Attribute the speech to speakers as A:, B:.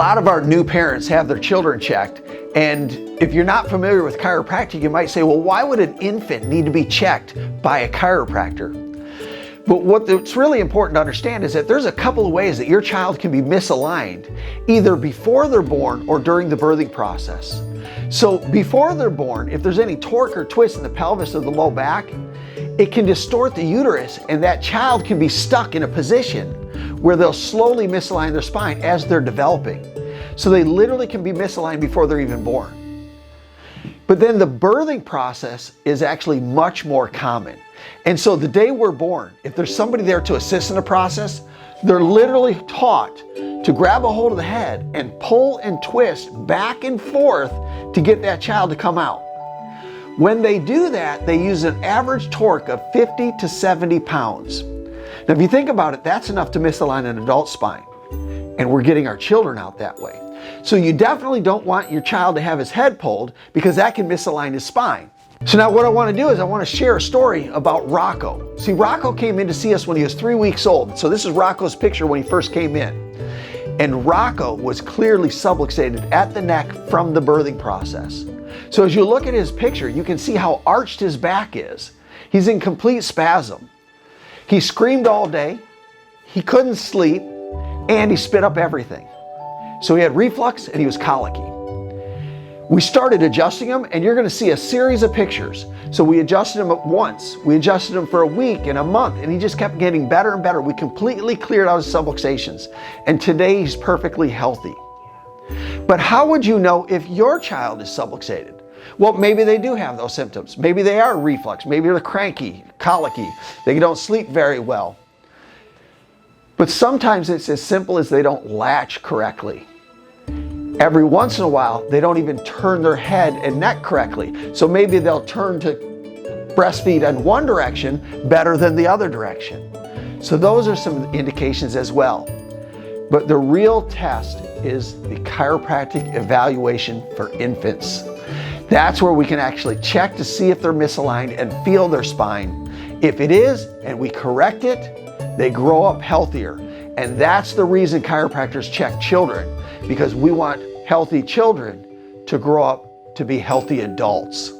A: lot of our new parents have their children checked, and if you're not familiar with chiropractic, you might say, well, why would an infant need to be checked by a chiropractor? But what's really important to understand is that there's a couple of ways that your child can be misaligned, either before they're born or during the birthing process. So before they're born, if there's any torque or twist in the pelvis or the low back, it can distort the uterus, and that child can be stuck in a position where they'll slowly misalign their spine as they're developing. So they literally can be misaligned before they're even born. But then the birthing process is actually much more common. And so the day we're born, if there's somebody there to assist in the process, they're literally taught to grab a hold of the head and pull and twist back and forth to get that child to come out. When they do that, they use an average torque of 50 to 70 pounds. Now, if you think about it, that's enough to misalign an adult spine. And we're getting our children out that way. So you definitely don't want your child to have his head pulled, because that can misalign his spine. So now what I want to do is I want to share a story about Rocco. See, Rocco came in to see us when he was 3 weeks old. So this is Rocco's picture when he first came in. And Rocco was clearly subluxated at the neck from the birthing process. So as you look at his picture, you can see how arched his back is. He's in complete spasm. He screamed all day, he couldn't sleep, and he spit up everything. So he had reflux and he was colicky. We started adjusting him, and you're going to see a series of pictures. So we adjusted him once, we adjusted him for a week and a month, and he just kept getting better and better. We completely cleared out his subluxations, and today he's perfectly healthy. But how would you know if your child is subluxated? Well, maybe they do have those symptoms. Maybe they are reflux. Maybe they're cranky, colicky. They don't sleep very well. But sometimes it's as simple as they don't latch correctly. Every once in a while, they don't even turn their head and neck correctly. So maybe they'll turn to breastfeed in one direction better than the other direction. So those are some indications as well. But the real test is the chiropractic evaluation for infants. That's where we can actually check to see if they're misaligned and feel their spine. If it is, and we correct it, they grow up healthier. And that's the reason chiropractors check children, because we want healthy children to grow up to be healthy adults.